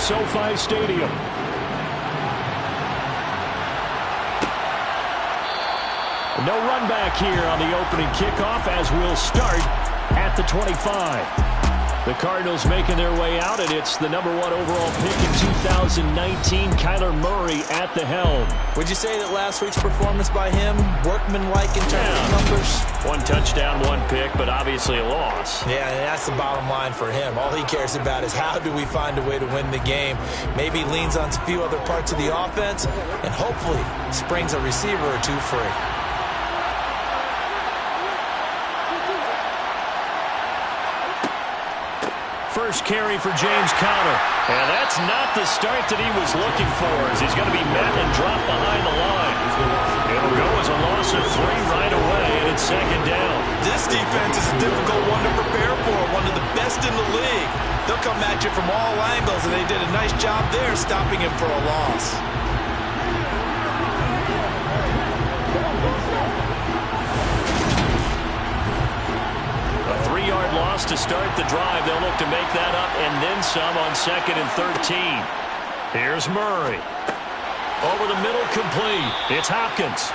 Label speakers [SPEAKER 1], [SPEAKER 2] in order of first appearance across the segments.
[SPEAKER 1] SoFi Stadium. No run back here on the opening kickoff as we'll start at the 25. The Cardinals making their way out, and it's the #1 overall pick in 2019, Kyler Murray at the helm.
[SPEAKER 2] Would you say that last week's performance by him, workmanlike in terms of numbers?
[SPEAKER 1] 1 touchdown, 1 pick, but obviously a loss.
[SPEAKER 2] Yeah, and that's the bottom line for him. All he cares about is how do we find a way to win the game. Maybe leans on a few other parts of the offense, and hopefully springs a receiver or two free.
[SPEAKER 1] First carry for James Conner. And that's not the start that he was looking for, as he's going to be met and dropped behind the line. It'll go as a loss of 3 right away, and it's 2nd down.
[SPEAKER 2] This defense is a difficult one to prepare for, one of the best in the league. They'll come at you from all angles, and they did a nice job there stopping him for a loss.
[SPEAKER 1] Loss to start the drive. They'll look to make that up and then some on 2nd and 13. Here's Murray. Over the middle, complete. It's Hopkins.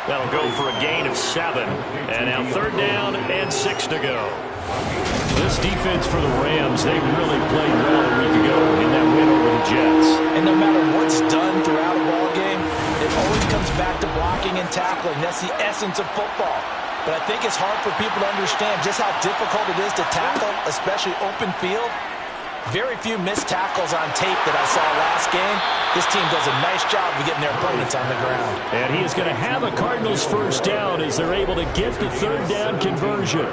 [SPEAKER 1] That'll go for a gain of 7. And now 3rd down and 6 to go. This defense for the Rams, they really played well a week ago in that win over the Jets.
[SPEAKER 2] And no matter what's done throughout a ball game, it always comes back to blocking and tackling. That's the essence of football. But I think it's hard for people to understand just how difficult it is to tackle, especially open field. Very few missed tackles on tape that I saw last game. This team does a nice job of getting their opponents on the ground.
[SPEAKER 1] And he is going to have a Cardinals 1st down as they're able to get the 3rd down conversion.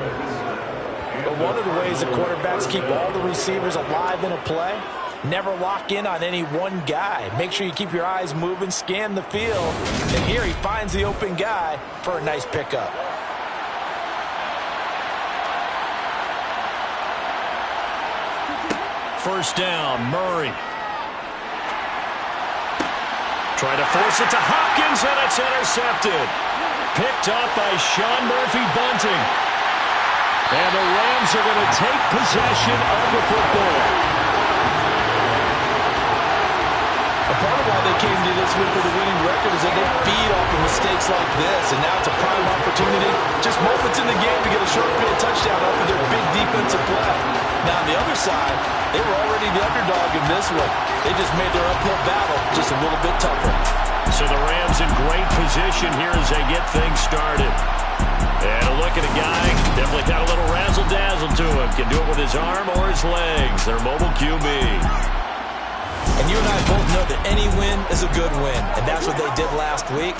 [SPEAKER 2] But one of the ways the quarterbacks keep all the receivers alive in a play, never lock in on any one guy. Make sure you keep your eyes moving, scan the field. And here he finds the open guy for a nice pickup.
[SPEAKER 1] First down, Murray. Try to force it to Hopkins, and it's intercepted. Picked up by Sean Murphy-Bunting. And the Rams are going to take possession of the football.
[SPEAKER 2] A part of why they came to this week with a winning record is that they feed off of mistakes like this, and now it's a prime opportunity. Just moments in the game to get a short field touchdown off of their big defensive play. Now, on the other side, they were already the underdog in this one. They just made their uphill battle just a little bit tougher.
[SPEAKER 1] So the Rams in great position here as they get things started. And a look at a guy, definitely got a little razzle-dazzle to him. Can do it with his arm or his legs. Their mobile QB.
[SPEAKER 2] And you and I both know that any win is a good win, and that's what they did last week.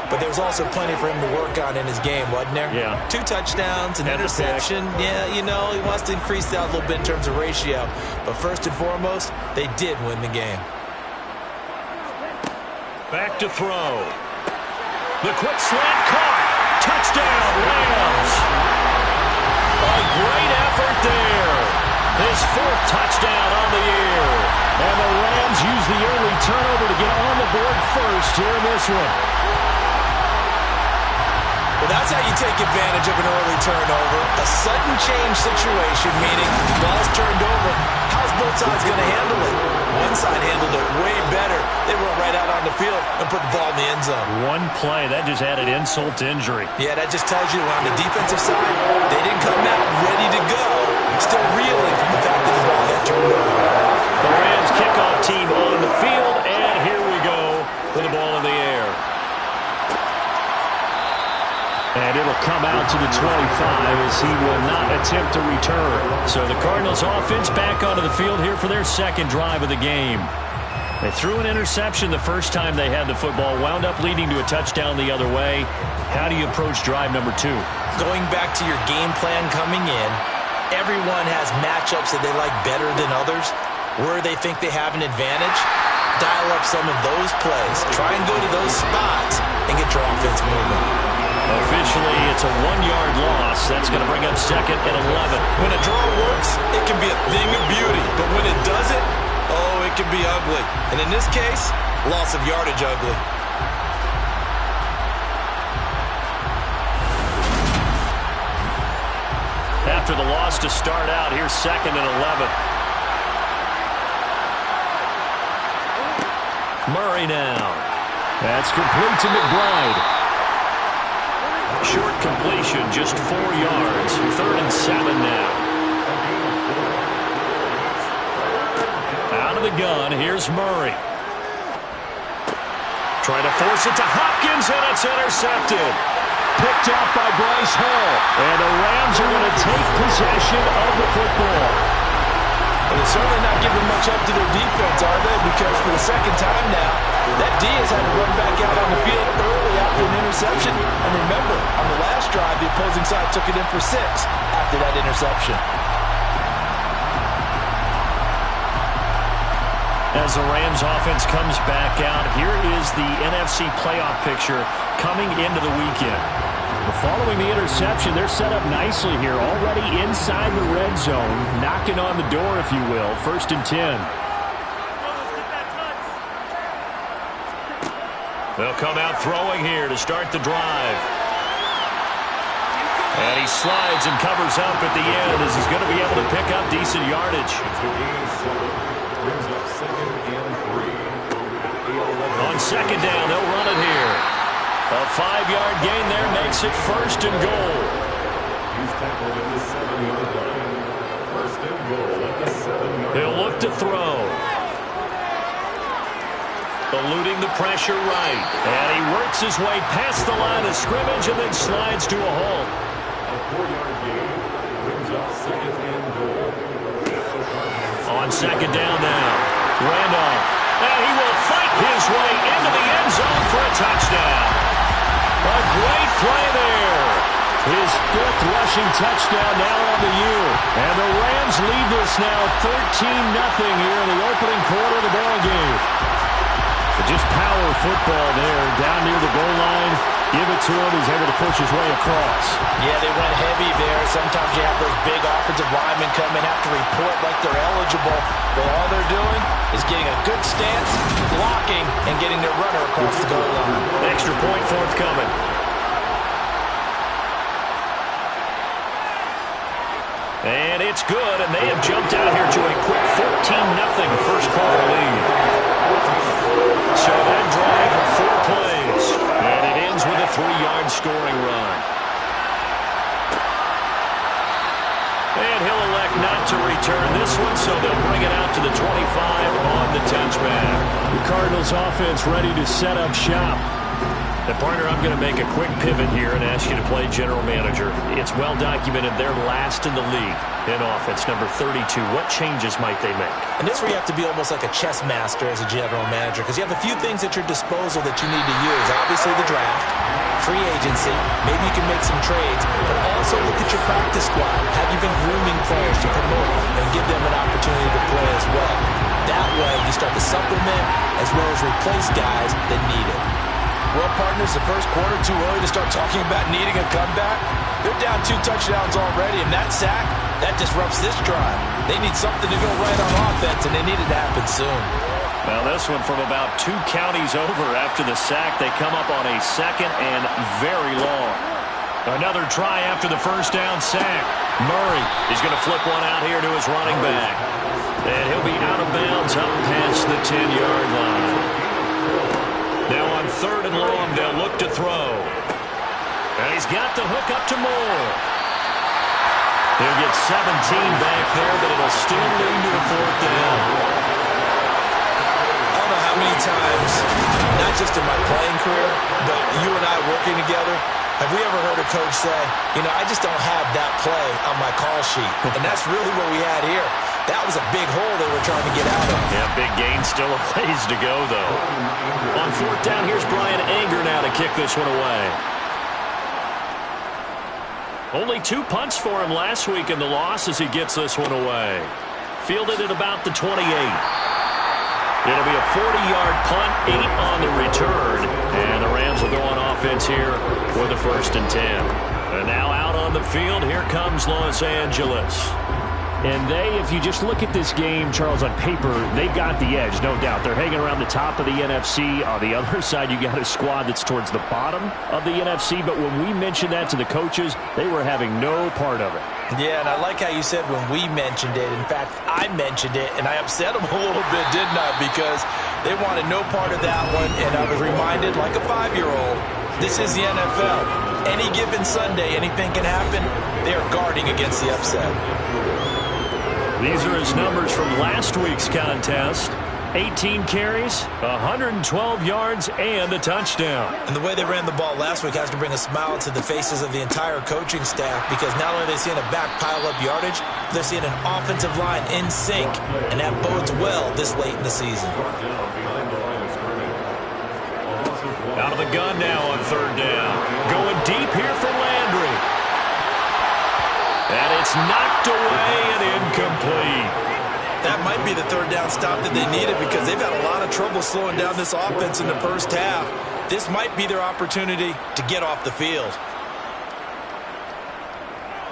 [SPEAKER 2] But there was also plenty for him to work on in his game, wasn't there?
[SPEAKER 1] Yeah.
[SPEAKER 2] 2 touchdowns, an interception. Yeah, you know, he wants to increase that a little bit in terms of ratio. But first and foremost, they did win the game.
[SPEAKER 1] Back to throw. The quick slant caught. Touchdown, Rams. A great effort there. His 4th touchdown on the year. And the Rams use the early turnover to get on the board first here in this one.
[SPEAKER 2] Well, that's how you take advantage of an early turnover. A sudden change situation, meaning the ball's turned over. How's both sides going to handle it? One side handled it way better. They went right out on the field and put the ball in the end zone.
[SPEAKER 1] One play, that just added insult to injury.
[SPEAKER 2] Yeah, that just tells you on the defensive side, they didn't come out ready to go. Still reeling from the fact that the ball got turned over.
[SPEAKER 1] The Rams kickoff team on the field, and here we go with the ball in the air. And it'll come out to the 25 as he will not attempt to return. So the Cardinals offense back onto the field here for their 2nd drive of the game. They threw an interception the first time they had the football, wound up leading to a touchdown the other way. How do you approach drive number 2?
[SPEAKER 2] Going back to your game plan coming in, everyone has matchups that they like better than others. Where they think they have an advantage, dial up some of those plays. Try and go to those spots and get your offense moving.
[SPEAKER 1] Officially, it's a 1-yard loss. That's going to bring up 2nd and 11.
[SPEAKER 2] When a draw works, it can be a thing of beauty. But when it doesn't, oh, it can be ugly. And in this case, loss of yardage ugly.
[SPEAKER 1] After the loss to start out, here's 2nd and 11. Murray now. That's complete to McBride. Short completion, just 4 yards. 3rd and 7 now. Out of the gun, here's Murray. Trying to force it to Hopkins, and it's intercepted. Picked out by Bryce Hall. And the Rams are going to take possession of the football.
[SPEAKER 2] Well, they're certainly not giving much up to their defense, are they? Because for the second time now, that D has had to run back out on the field early after an interception. And remember, on the last drive, the opposing side took it in for 6 after that interception.
[SPEAKER 1] As the Rams offense comes back out, here is the NFC playoff picture coming into the weekend. Following the interception, they're set up nicely here, already inside the red zone, knocking on the door, if you will. 1st and 10. They'll come out throwing here to start the drive. And he slides and covers up at the end as he's going to be able to pick up decent yardage. On 2nd down, they'll run it here. A 5-yard gain there makes it 1st and goal. He'll look to throw. Eluding the pressure right. And he works his way past the line of scrimmage and then slides to a halt. On 2nd down now, Randolph. And he will fight his way into the end zone for a touchdown. A great play there. His 5th rushing touchdown now on the year. And the Rams lead this now 13-0 here in the opening quarter of the ball game. But just power football there down near the goal line. Give it to him. He's able to push his way across.
[SPEAKER 2] Yeah, they went heavy there. Sometimes you have those big offensive linemen come in, have to report like they're eligible. But all they're doing is getting a good stance, blocking, and getting their runner across the goal line.
[SPEAKER 1] Extra point forthcoming. And it's good, and they have jumped out here to a quick 14-0 first quarter lead. So that drive of 4 plays, and it ends with a 3-yard scoring run. And he'll elect not to return this one, so they'll bring it out to the 25 on the touchback. The Cardinals offense ready to set up shop. And partner, I'm going to make a quick pivot here and ask you to play general manager. It's well documented they're last in the league in offense, number 32. What changes might they make?
[SPEAKER 2] And this is where you have to be almost like a chess master as a general manager, because you have a few things at your disposal that you need to use. Obviously the draft, free agency, maybe you can make some trades, but also look at your practice squad. Have you been grooming players to promote and give them an opportunity to play as well? That way you start to supplement as well as replace guys that need it. Well, partners, the first quarter, too early to start talking about needing a comeback. They're down 2 touchdowns already, and that sack, that disrupts this drive. They need something to go right on offense, and they need it to happen soon.
[SPEAKER 1] Well, this one from about 2 counties over after the sack. They come up on a 2nd and very long. Another try after the first down sack. Murray is going to flip one out here to his running back. And he'll be out of bounds up past the 10-yard line. Now on 3rd and long, they'll look to throw. And he's got the hook up to Moore. He'll get 17 back there, but it'll still lead to a 4th down.
[SPEAKER 2] I don't know how many times, not just in my playing career, but you and I working together, have we ever heard a coach say, you know, I just don't have that play on my call sheet. And that's really what we had here. That was a big hole they were trying to get out of.
[SPEAKER 1] Yeah, big gain, still a ways to go, though. On 4th down, here's Brian Anger now to kick this one away. Only 2 punts for him last week in the loss as he gets this one away. Fielded at about the 28. It'll be a 40-yard punt, 8 on the return. And the Rams will go on offense here with a 1st and 10. And now out on the field, here comes Los Angeles.
[SPEAKER 3] And they, if you just look at this game, Charles, on paper, they got the edge, no doubt. They're hanging around the top of the NFC. On the other side, you got a squad that's towards the bottom of the NFC. But when we mentioned that to the coaches, they were having no part of it.
[SPEAKER 2] Yeah, and I like how you said when we mentioned it. In fact, I mentioned it, and I upset them a little bit, didn't I? Because They wanted no part of that one, and I was reminded, like a 5-year-old, this is the NFL. Any given Sunday, anything can happen. They are guarding against the upset.
[SPEAKER 1] These are his numbers from last week's contest. 18 carries, 112 yards, and a touchdown.
[SPEAKER 2] And the way they ran the ball last week has to bring a smile to the faces of the entire coaching staff, because not only are they seeing a back pile up yardage, they're seeing an offensive line in sync, and that bodes well this late in the season.
[SPEAKER 1] Out of the gun now on third down. Going deep here for Landry. And it's knocked away and incomplete.
[SPEAKER 2] That might be the third down stop that they needed, because they've had a lot of trouble slowing down this offense in the first half. This might be their opportunity to get off the field.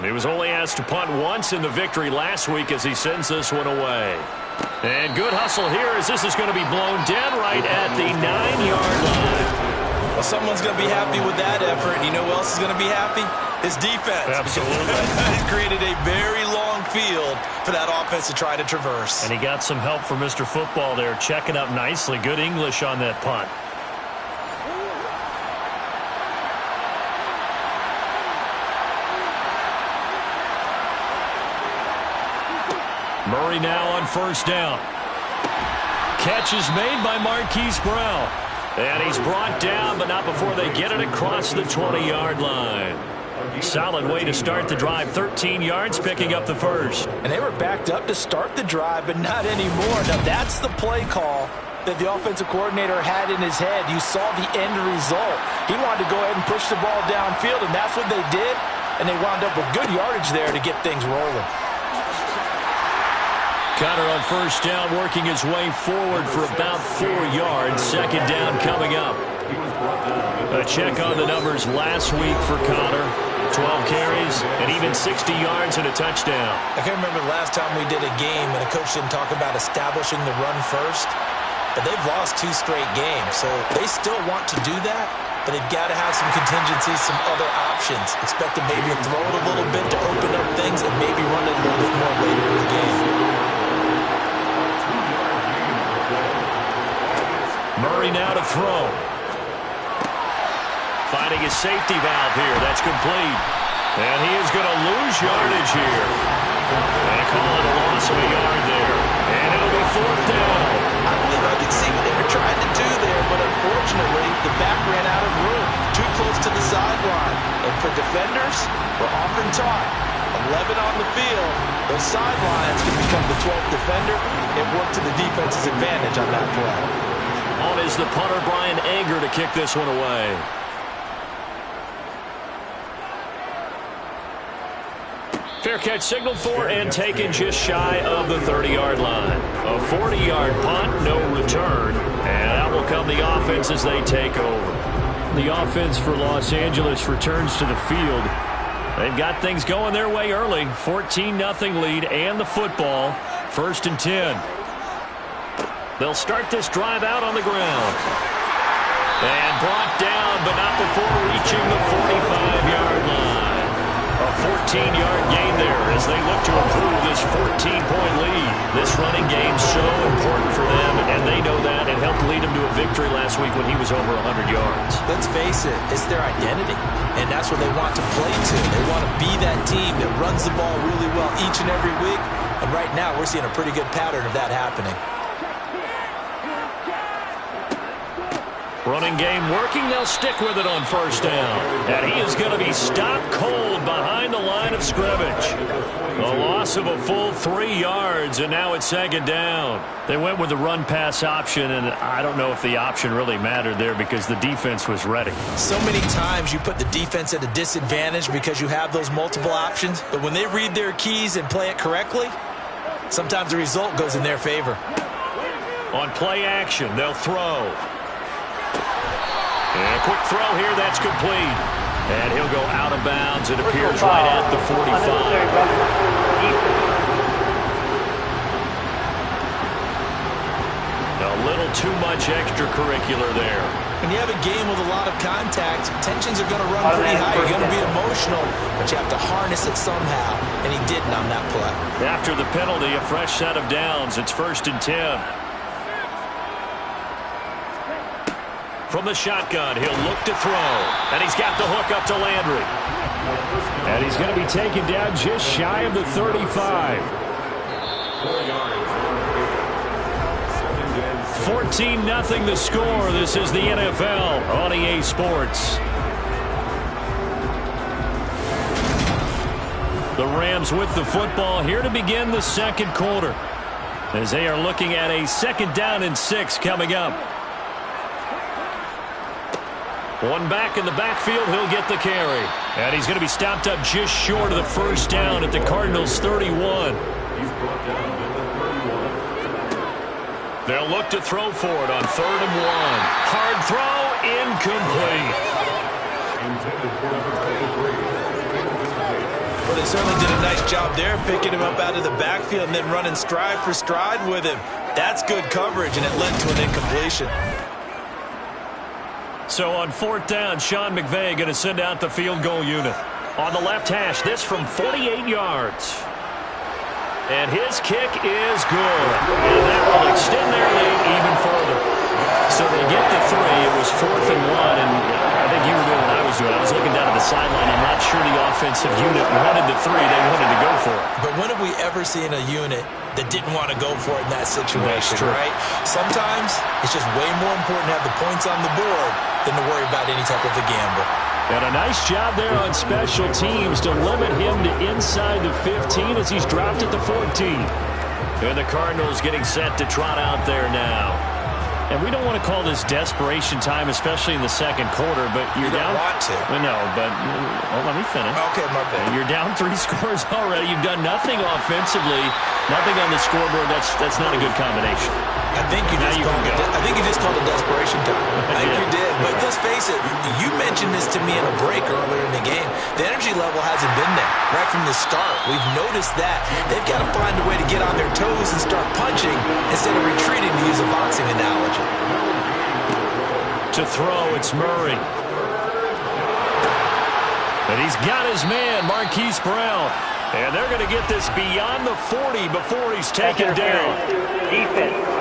[SPEAKER 1] He was only asked to punt once in the victory last week as he sends this one away. And good hustle here as this is going to be blown dead right at the 9-yard line.
[SPEAKER 2] Well, someone's going to be happy with that effort. And you know who else is going to be happy? His defense.
[SPEAKER 1] Absolutely.
[SPEAKER 2] He created a very long field for that offense to try to traverse.
[SPEAKER 1] And he got some help from Mr. Football there, checking up nicely. Good English on that punt. Murray now on first down. Catch is made by Marquise Brown. And he's brought down, but not before they get it across the 20-yard line. Solid way to start the drive. 13 yards, picking up the first.
[SPEAKER 2] And they were backed up to start the drive, but not anymore. Now, that's the play call that the offensive coordinator had in his head. You saw the end result. He wanted to go ahead and push the ball downfield, and that's what they did. And they wound up with good yardage there to get things rolling.
[SPEAKER 1] Conner on first down, working his way forward for about 4 yards. Second down coming up. A check on the numbers last week for Conner. 12 carries and even 60 yards and a touchdown.
[SPEAKER 2] I can't remember the last time we did a game and a coach didn't talk about establishing the run first. But they've lost 2 straight games, so they still want to do that. But they've got to have some contingencies, some other options. Expect to maybe throw it a little bit to open up things and maybe run it a little bit more later in the game.
[SPEAKER 1] Murray now to throw. Finding his safety valve here. That's complete. And he is going to lose yardage here. And call it a loss of a yard there. And it'll be fourth down.
[SPEAKER 2] I believe I can see what they were trying to do there, but unfortunately, the back ran out of room. Too close to the sideline. And for defenders, we're often taught 11 on the field. Those sidelines can become the 12th defender. It worked to the defense's advantage on that play.
[SPEAKER 1] On is the punter, Brian Anger, to kick this one away. Fair catch signaled for and taken just shy of the 30-yard line. A 40-yard punt, no return. And out will come the offense as they take over. The offense for Los Angeles returns to the field. They've got things going their way early. 14-0 lead and the football. 1st and 10. They'll start this drive out on the ground. And brought down, but not before reaching the 45-yard line. A 14-yard gain there as they look to improve this 14-point lead. This running game so important for them, and they know that. It helped lead them to a victory last week when he was over 100 yards.
[SPEAKER 2] Let's face it, it's their identity, and that's what they want to play to. They want to be that team that runs the ball really well each and every week, and right now we're seeing a pretty good pattern of that happening.
[SPEAKER 1] Running game working. They'll stick with it on first down. And he is going to be stopped cold behind the line of scrimmage. A loss of a full 3 yards, and now it's 2nd down. They went with the run-pass option, and I don't know if the option really mattered there because the defense was ready.
[SPEAKER 2] So many times you put the defense at a disadvantage because you have those multiple options, but when they read their keys and play it correctly, sometimes the result goes in their favor.
[SPEAKER 1] On play action, they'll throw. And a quick throw here, that's complete. And he'll go out of bounds. It appears right at the 45. A little too much extracurricular there.
[SPEAKER 2] When you have a game with a lot of contact, tensions are going to run pretty high. You're going to be emotional, but you have to harness it somehow, and he didn't on that play.
[SPEAKER 1] After the penalty, a fresh set of downs. It's 1st and 10. From the shotgun, he'll look to throw. And he's got the hook up to Landry.
[SPEAKER 3] And he's going to be taken down just shy of the 35. 14-0 the score. This is the NFL on EA Sports. The Rams with the football here to begin the second quarter, as they are looking at a 2nd down and 6 coming up. One back in the backfield, he'll get the carry. And he's going to be stopped up just short of the 1st down at the Cardinals' 31. They'll look to throw for it on 3rd and 1. Hard throw, incomplete.
[SPEAKER 2] Well, they certainly did a nice job there, picking him up out of the backfield and then running stride for stride with him. That's good coverage, and it led to an incompletion.
[SPEAKER 1] So on 4th down, Sean McVay going to send out the field goal unit. On the left hash, this from 48 yards. And his kick is good. And that will extend their lead even further. So they get to 3. It was 4th and 1. And I think you were doing what I was doing. I was looking down at the sideline. I'm not sure the offensive unit wanted the 3. They wanted to go for it.
[SPEAKER 2] But when have we ever seen a unit that didn't want to go for it in that situation, right? Sometimes it's just way more important to have the points on the board than to worry about any type of a gamble.
[SPEAKER 3] And a nice job there on special teams to limit him to inside the 15 as he's dropped at the 14.
[SPEAKER 1] And the Cardinals getting set to trot out there now.
[SPEAKER 3] And we don't want to call this desperation time, especially in the second quarter, but you're down.
[SPEAKER 2] You don't want to.
[SPEAKER 3] No, but let me finish.
[SPEAKER 2] Okay, my bad.
[SPEAKER 3] You're down 3 scores already. You've done nothing offensively, nothing on the scoreboard. That's not a good combination.
[SPEAKER 2] I think you just called it desperation time. I think you did. But let's face it, you mentioned this to me in a break earlier in the game. The energy level hasn't been there right from the start. We've noticed that. They've got to find a way to get on their toes and start punching instead of retreating, to use a boxing analogy.
[SPEAKER 1] To throw, it's Murray. And he's got his man, Marquise Brown. And they're going to get this beyond the 40 before he's taken down.
[SPEAKER 4] Defense.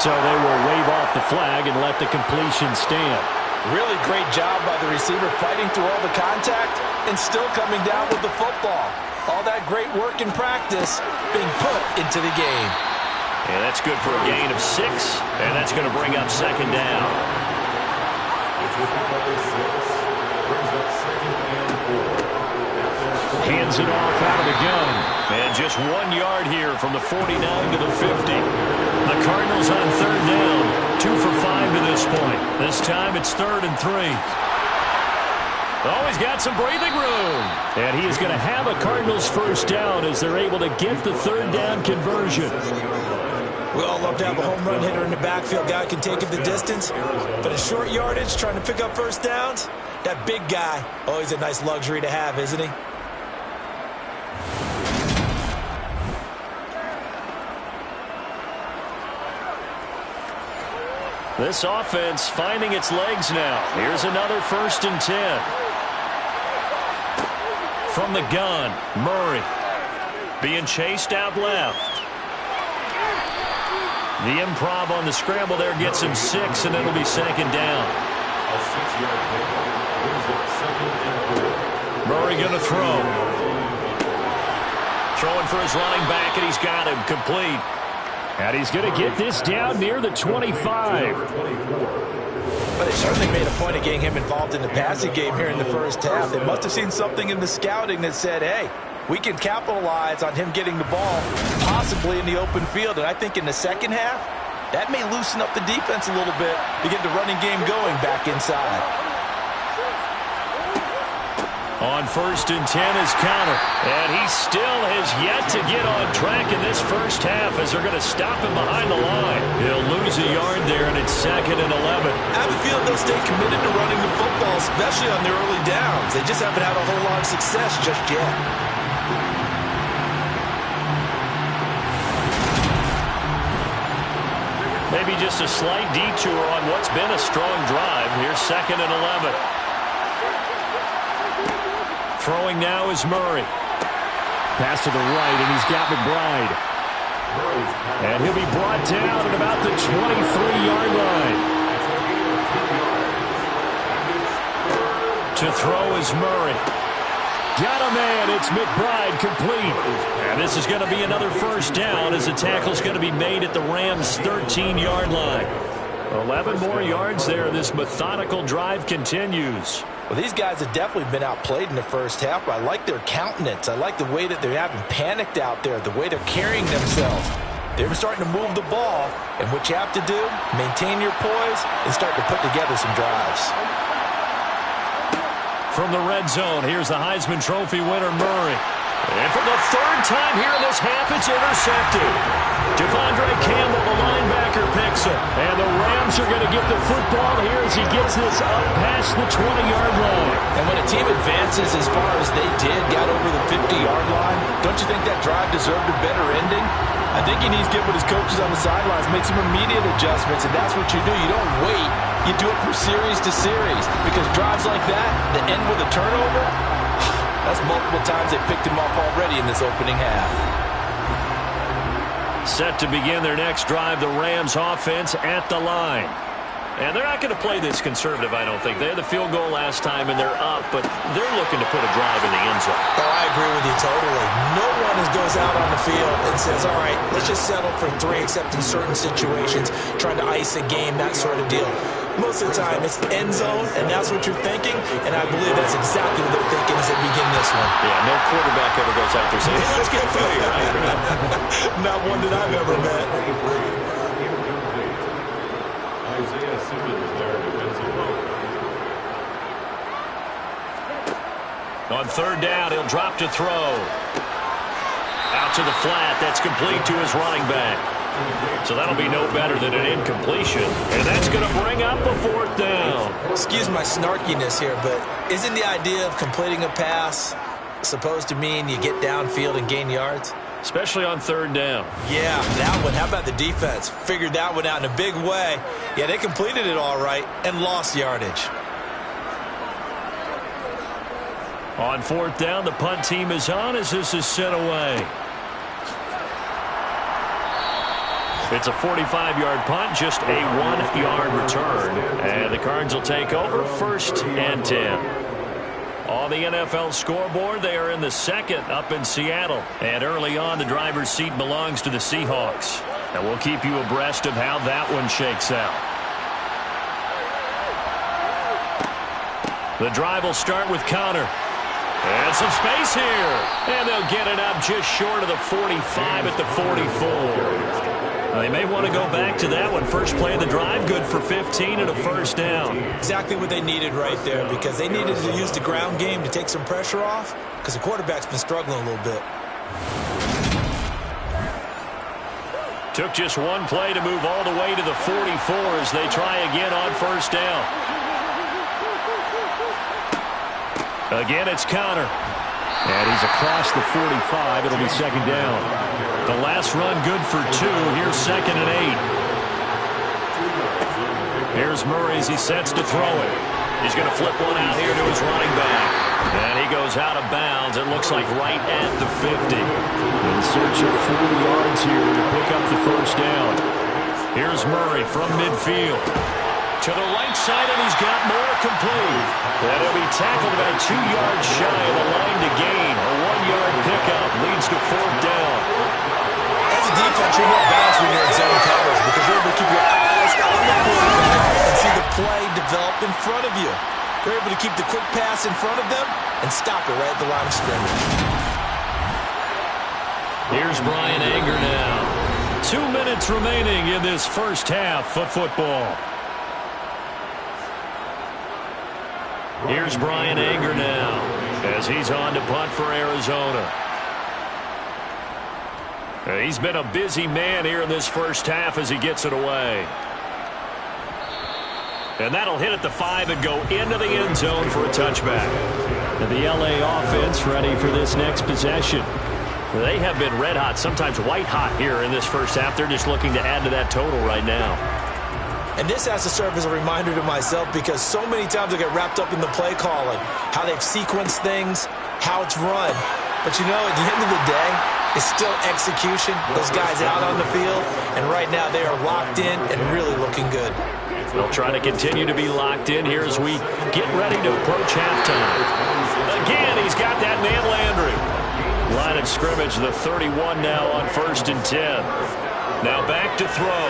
[SPEAKER 3] So they will wave off the flag and let the completion stand.
[SPEAKER 2] Really great job by the receiver fighting through all the contact and still coming down with the football. All that great work in practice being put into the game.
[SPEAKER 1] And that's good for a gain of 6, and that's going to bring up 2nd down. Hands it off out of the gun. And just 1 yard here from the 49 to the 50. The Cardinals on 3rd down. 2 for 5 to this point. This time it's 3rd and 3. Oh, he's got some breathing room.
[SPEAKER 3] And he is going to have a Cardinals 1st down as they're able to get the 3rd down conversion.
[SPEAKER 2] We all love to have a home run hitter in the backfield. Guy can take it the distance. But a short yardage, trying to pick up 1st downs, that big guy, always a nice luxury to have, isn't he?
[SPEAKER 1] This offense finding its legs now. Here's another 1st and 10. From the gun, Murray. Being chased out left. The improv on the scramble there gets him 6, and it'll be 2nd down. Murray going to throw. Throwing for his running back, and he's got him complete.
[SPEAKER 3] And he's going to get this down near the 25.
[SPEAKER 2] But they certainly made a point of getting him involved in the passing game here in the 1st half. They must have seen something in the scouting that said, hey, we can capitalize on him getting the ball possibly in the open field. And I think in the 2nd half, that may loosen up the defense a little bit to get the running game going back inside.
[SPEAKER 1] On 1st and 10 is Conner. And he still has yet to get on track in this 1st half as they're going to stop him behind the line. He'll lose a yard there, and it's 2nd and 11.
[SPEAKER 2] I have a feeling they'll stay committed to running the football, especially on their early downs. They just haven't had a whole lot of success just yet.
[SPEAKER 1] Maybe just a slight detour on what's been a strong drive. Here's 2nd and 11. Throwing now is Murray.
[SPEAKER 3] Pass to the right, and he's got McBride. And he'll be brought down at about the 23-yard line. To throw is Murray. Got a man. It's McBride complete. And this is going to be another first down as the tackle's going to be made at the Rams' 13-yard line. 11 more yards there. This methodical drive continues.
[SPEAKER 2] Well, these guys have definitely been outplayed in the first half, but I like their countenance. I like the way that they're having panicked out there, the way they're carrying themselves. They're starting to move the ball, and what you have to do, maintain your poise and start to put together some drives.
[SPEAKER 1] From the red zone, here's the Heisman Trophy winner, Murray. And for the third time here in this half, it's intercepted. Devondre Campbell, the linebacker, picks it. And the Rams are going to get the football here as he gets this up past the 20-yard line.
[SPEAKER 2] And when a team advances as far as they did, got over the 50-yard line, don't you think that drive deserved a better ending? I think he needs to get with his coaches on the sidelines, make some immediate adjustments, and that's what you do. You don't wait. You do it from series to series, because drives like that end with a turnover, that's multiple times they picked him off already in this opening half.
[SPEAKER 1] Set to begin their next drive, the Rams offense at the line. And they're not going to play this conservative, I don't think. They had the field goal last time, and they're up, but they're looking to put a drive in the end zone.
[SPEAKER 2] Oh, I agree with you totally. No one goes out on the field and says, all right, let's just settle for 3, except in certain situations, trying to ice a game, that sort of deal. Most of the time, it's end zone, and that's what you're thinking, and I believe that's exactly what they're thinking as they begin this one.
[SPEAKER 1] Yeah, no quarterback ever goes out there saying, hey, let's get through here, right?
[SPEAKER 2] Not one that I've ever met.
[SPEAKER 4] Isaiah Simmons there, defensive
[SPEAKER 1] On third down, he'll drop to throw. Out to the flat. That's complete to his running back. So that'll be no better than an incompletion. And that's going to bring up a fourth down.
[SPEAKER 2] Excuse my snarkiness here, but isn't the idea of completing a pass supposed to mean you get downfield and gain yards?
[SPEAKER 1] Especially on third down.
[SPEAKER 2] Yeah, that one. How about the defense? Figured that one out in a big way. Yeah, they completed it all right and lost yardage.
[SPEAKER 1] On fourth down, the punt team is on as this is sent away. It's a 45-yard punt, just a 1-yard return. And the Cards will take over first and 10. On the NFL scoreboard, they are in the second up in Seattle. And early on, the driver's seat belongs to the Seahawks. And we'll keep you abreast of how that one shakes out. The drive will start with Connor. And some space here. And they'll get it up just short of the 45 at the 44. They may want to go back to that one. First play of the drive, good for 15 and a first down.
[SPEAKER 2] Exactly what they needed right there, because they needed to use the ground game to take some pressure off, because the quarterback's been struggling a little bit.
[SPEAKER 1] Took just one play to move all the way to the 44 as they try again on first down. Again, it's Connor.
[SPEAKER 3] And he's across the 45. It'll be second down.
[SPEAKER 1] The last run good for 2. Here's second and 8. Here's Murray as he sets to throw it. He's going to flip one out here to his running back. And he goes out of bounds. It looks like right at the 50.
[SPEAKER 3] In search of 40 yards here to pick up the first down.
[SPEAKER 1] Here's Murray from midfield. To the right side, and he's got more complete. And he'll be tackled about 2 yards shy of the line to gain. A 1-yard pickup leads to fourth down.
[SPEAKER 2] As a defense, you're more balanced when you're in zone coverage, because you're able to keep your eyes on the quarterback and see the play develop in front of you. You're able to keep the quick pass in front of them and stop it right at the line of scrimmage.
[SPEAKER 1] Here's Brian Anger now. 2 minutes remaining in this first half of football. Here's Brian Anger now as he's on to punt for Arizona. He's been a busy man here in this first half as he gets it away. And that'll hit at the 5 and go into the end zone for a touchback.
[SPEAKER 3] And the LA offense ready for this next possession.
[SPEAKER 1] They have been red hot, sometimes white hot here in this first half. They're just looking to add to that total right now.
[SPEAKER 2] And this has to serve as a reminder to myself, because so many times I get wrapped up in the play calling, how they've sequenced things, how it's run. But you know, at the end of the day, It's still execution. Those guys out on the field, and right now they are locked in and really looking good.
[SPEAKER 3] They'll try to continue to be locked in here as we get ready to approach halftime. Again, he's got that man Landry. Line of scrimmage, the 31 now on 1st and 10. Now back to throw.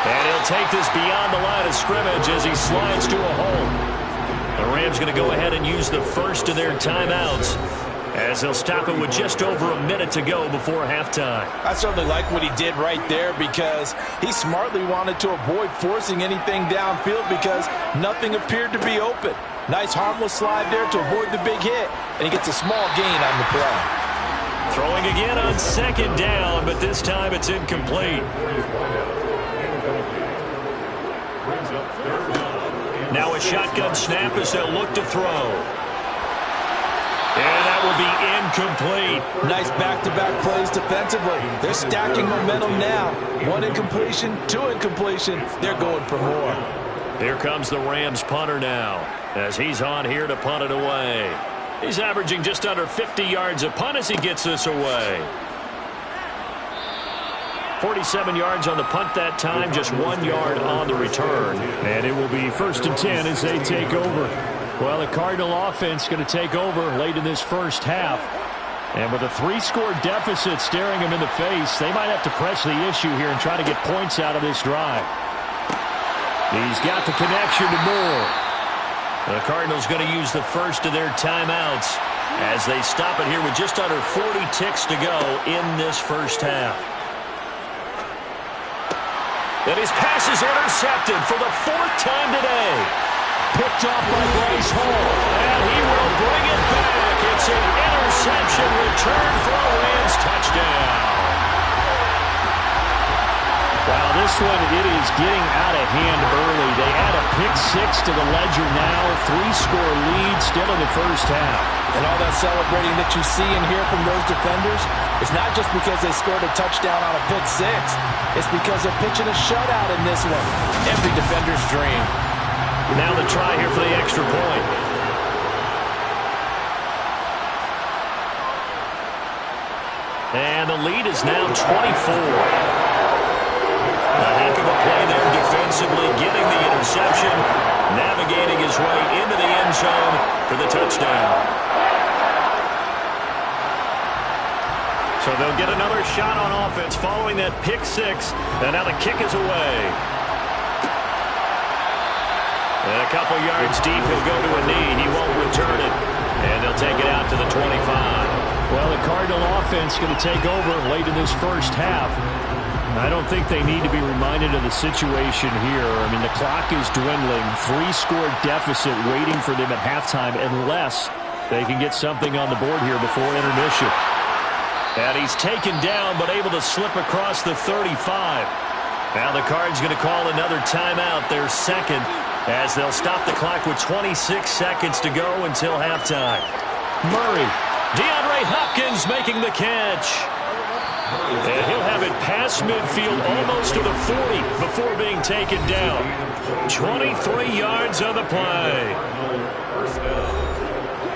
[SPEAKER 3] And he'll take this beyond the line of scrimmage as he slides to a hole. The Rams going to go ahead and use the first of their timeouts as they'll stop it with just over a minute to go before halftime.
[SPEAKER 2] I certainly like what he did right there because he smartly wanted to avoid forcing anything downfield because nothing appeared to be open. Nice harmless slide there to avoid the big hit, and he gets a small gain on the play.
[SPEAKER 3] Throwing again on 2nd down, but this time it's incomplete. Now a shotgun snap as they'll look to throw. And that will be incomplete.
[SPEAKER 2] Nice back-to-back plays defensively. They're stacking momentum now. 1 incompletion, 2 incompletion. They're going for more.
[SPEAKER 3] Here comes the Rams punter now as he's on here to punt it away. He's averaging just under 50 yards a punt as he gets this away. 47 yards on the punt that time, just 1 yard on the return. And it will be 1st and 10 as they take over. Well, the Cardinal offense going to take over late in this first half. And with a 3-score deficit staring them in the face, they might have to press the issue here and try to get points out of this drive. He's got the connection to Moore. The Cardinals going to use the first of their timeouts as they stop it here with just under 40 ticks to go in this first half. And his pass is intercepted for the 4th time today. Picked off by Bryce Hall. And he will bring it back. It's an interception return for a Rams touchdown. Wow, this one, it is getting out of hand early. They add a pick-6 to the ledger now. 3-score lead still in the first half.
[SPEAKER 2] And all that celebrating that you see and hear from those defenders, it's not just because they scored a touchdown on a pick-6. It's because they're pitching a shutout in this one. Every defender's dream.
[SPEAKER 3] Now the try here for the extra point. And the lead is now 24. A heck of a play there defensively, getting the interception, navigating his way into the end zone for the touchdown. So they'll get another shot on offense following that pick-6, and now the kick is away. And a couple yards deep, he'll go to a knee. He won't return it, and they'll take it out to the 25. Well, the Cardinal offense going to take over late in this first half. I don't think they need to be reminded of the situation here. I mean, the clock is dwindling. 3-score deficit waiting for them at halftime unless they can get something on the board here before intermission. And he's taken down but able to slip across the 35. Now the Cards going to call another timeout, their second, as they'll stop the clock with 26 seconds to go until halftime. Murray, DeAndre Hopkins making the catch. And he'll have it past midfield almost to the 40 before being taken down. 23 yards on the play.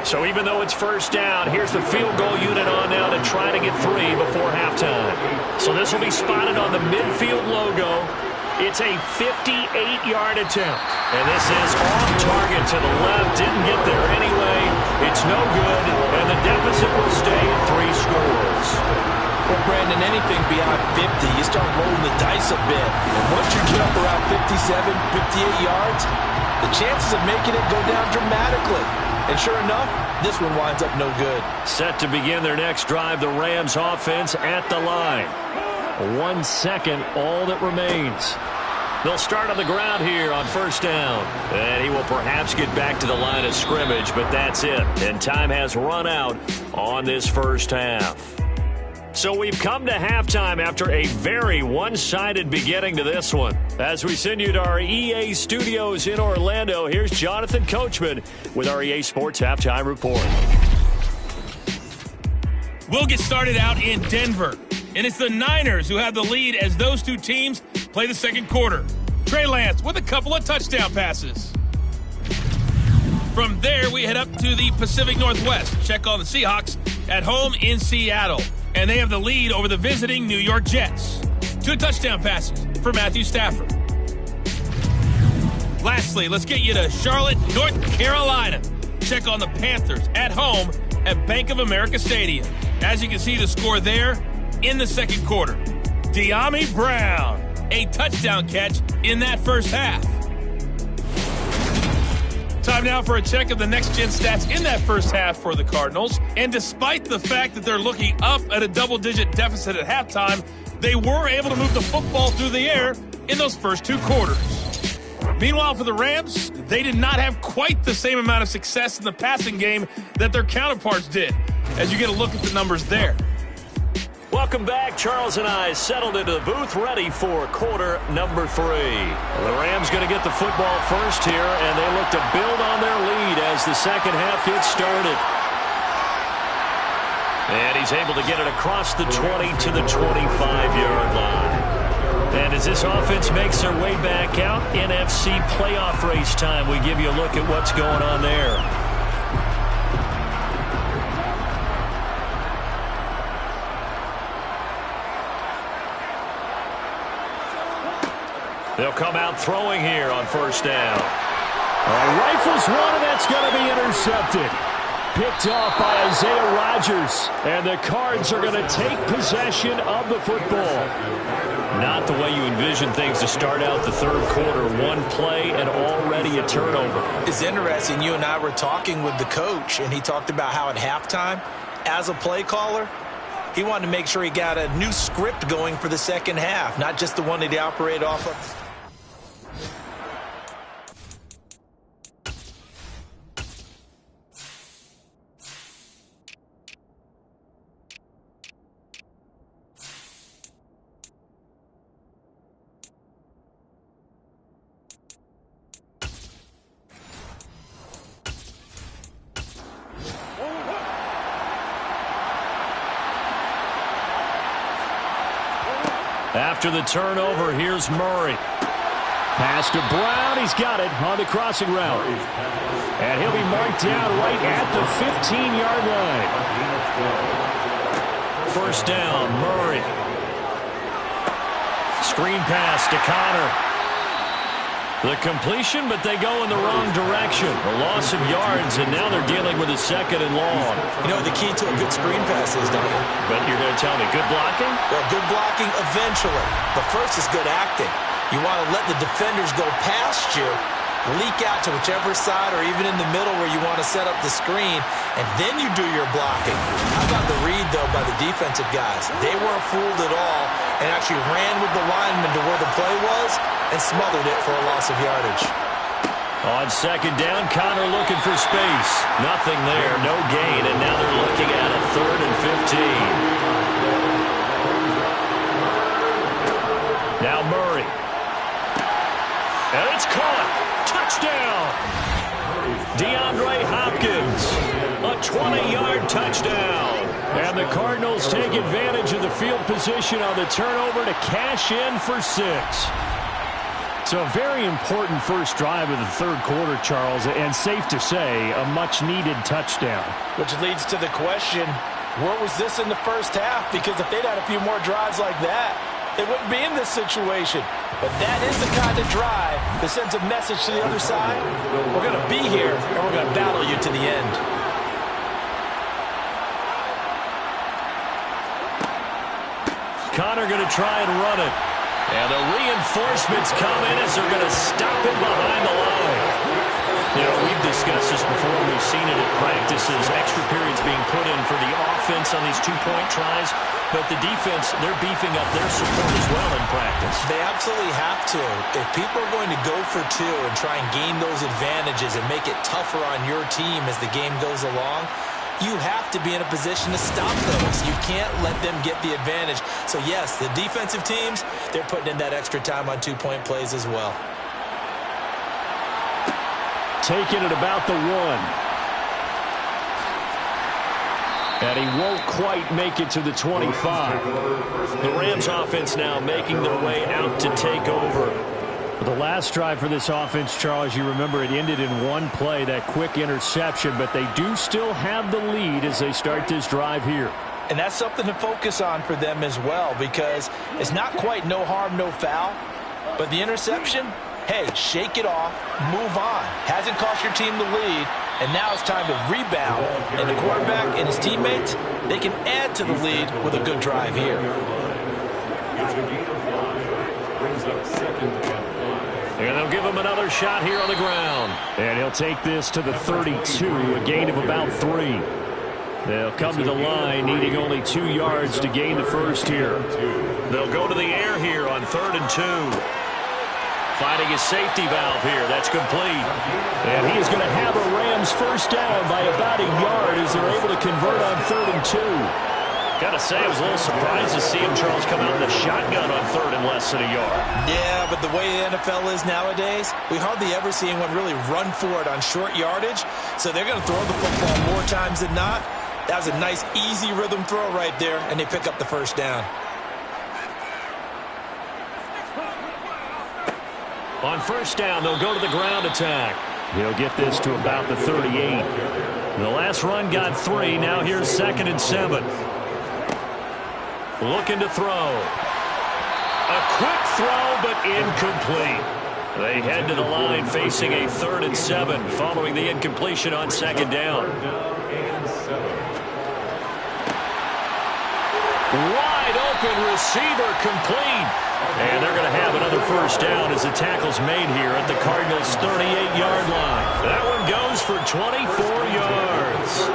[SPEAKER 3] So even though it's first down, here's the field goal unit on now to try to get 3 before halftime. So this will be spotted on the midfield logo. It's a 58-yard attempt. And this is off target to the left. Didn't get there anyway. It's no good. And the deficit will stay at 3 scores.
[SPEAKER 2] Well, Brandon, anything beyond 50, you start rolling the dice a bit. And once you get up around 57, 58 yards, the chances of making it go down dramatically. And sure enough, this one winds up no good.
[SPEAKER 3] Set to begin their next drive, the Rams offense at the line. 1 second, all that remains. They'll start on the ground here on first down. And he will perhaps get back to the line of scrimmage, but that's it. And time has run out on this first half. So we've come to halftime after a very one-sided beginning to this one. As we send you to our EA studios in Orlando, here's Jonathan Coachman with our EA Sports Halftime Report.
[SPEAKER 5] We'll get started out in Denver. And it's the Niners who have the lead as those two teams play the second quarter. Trey Lance with a couple of touchdown passes. From there, we head up to the Pacific Northwest. Check on the Seahawks at home in Seattle, and they have the lead over the visiting New York Jets. 2 touchdown passes for Matthew Stafford. Lastly, let's get you to Charlotte, North Carolina. Check on the Panthers at home at Bank of America Stadium. As you can see, the score there in the second quarter. De'Ami Brown, a touchdown catch in that first half. Time now for a check of the next-gen stats in that first half for the Cardinals. And despite the fact that they're looking up at a double-digit deficit at halftime, they were able to move the football through the air in those first 2 quarters. Meanwhile, for the Rams, they did not have quite the same amount of success in the passing game that their counterparts did, as you get a look at the numbers there.
[SPEAKER 1] Welcome back. Charles and I settled into the booth, ready for quarter number 3. The Rams going to get the football first here, and they look to build on their lead as the second half gets started. And he's able to get it across the 20 to the 25-yard line. And as this offense makes their way back out, NFC playoff race time, we give you a look at what's going on there. They'll come out throwing here on first down.
[SPEAKER 3] Rifles one, and that's going to be intercepted. Picked off by Isaiah Rodgers. And the Cards are going to take possession of the football.
[SPEAKER 1] Not the way you envision things to start out the third quarter. 1 play and already a turnover.
[SPEAKER 2] It's interesting. You and I were talking with the coach, and he talked about how at halftime, as a play caller, he wanted to make sure he got a new script going for the second half, not just the one that he operated off of.
[SPEAKER 1] After the turnover, here's Murray.
[SPEAKER 3] Pass to Brown. He's got it on the crossing route. And he'll be marked down right at the 15-yard line.
[SPEAKER 1] First down, Murray. Screen pass to Connor. The completion, but they go in the wrong direction. A loss of yards, and now they're dealing with a 2nd and long.
[SPEAKER 2] You know what the key to a good screen pass is, don't you?
[SPEAKER 1] But you're going to tell me, good blocking?
[SPEAKER 2] Well, good blocking eventually. But first is good acting. You want to let the defenders go past you, leak out to whichever side or even in the middle where you want to set up the screen, and then you do your blocking. How about the read, though, by the defensive guys? They weren't fooled at all and actually ran with the lineman to where the play was and smothered it for a loss of yardage.
[SPEAKER 1] On second down, Connor looking for space. Nothing there, no gain, and now they're looking at a 3rd and 15. Now Murray. And it's caught. Touchdown. DeAndre Hopkins. A 20-yard touchdown.
[SPEAKER 3] And the Cardinals take advantage of the field position on the turnover to cash in for 6. So a very important first drive of the third quarter, Charles, and safe to say, a much-needed touchdown.
[SPEAKER 2] Which leads to the question, where was this in the first half? Because if they'd had a few more drives like that, they wouldn't be in this situation. But that is the kind of drive that sends a message to the other side. We're going to be here, and we're going to battle you to the end.
[SPEAKER 1] Connor going to try and run it. And the reinforcements come in as they're going to stop him behind the line. You know, we've discussed this before. We've seen it at practices. Extra periods being put in for the offense on these two-point tries. But the defense, they're beefing up their support as well in practice.
[SPEAKER 2] They absolutely have to. If people are going to go for two and try and gain those advantages and make it tougher on your team as the game goes along, you have to be in a position to stop those. You can't let them get the advantage. So, yes, the defensive teams, they're putting in that extra time on two-point plays as well.
[SPEAKER 3] Taking it about the 1. And he won't quite make it to the 25.
[SPEAKER 1] The Rams offense now making their way out to take over.
[SPEAKER 3] The last drive for this offense, Charles, you remember it ended in one play, that quick interception, but they do still have the lead as they start this drive here.
[SPEAKER 2] And that's something to focus on for them as well, because it's not quite no harm, no foul, but the interception, hey, shake it off, move on. Hasn't cost your team the lead, and now it's time to rebound. And the quarterback and his teammates, they can add to the lead with a good drive here.
[SPEAKER 1] And they'll give him another shot here on the ground.
[SPEAKER 3] And he'll take this to the 32, a gain of about 3. They'll come to the line, needing only 2 yards to gain the first here.
[SPEAKER 1] They'll go to the air here on 3rd and 2. Finding his safety valve here. That's complete.
[SPEAKER 3] And he is going to have a Rams first down by about a yard as they're able to convert on 3rd and 2.
[SPEAKER 1] Gotta say, I was a little surprised to see him, Charles, come out in the shotgun on 3rd and less than a yard.
[SPEAKER 2] Yeah, but the way the NFL is nowadays, we hardly ever see anyone really run for it on short yardage. So they're going to throw the football more times than not. That was a nice, easy rhythm throw right there, and they pick up the first down.
[SPEAKER 1] On first down, they'll go to the ground attack.
[SPEAKER 3] He'll get this to about the 38.
[SPEAKER 1] The last run got 3. Now here's 2nd and 7. Looking to throw. A quick throw, but incomplete. They head to the line facing a 3rd and 7 following the incompletion on 2nd down. Wide open receiver complete. And they're going to have another first down as the tackle's made here at the Cardinals' 38-yard line. That one goes for 24 yards.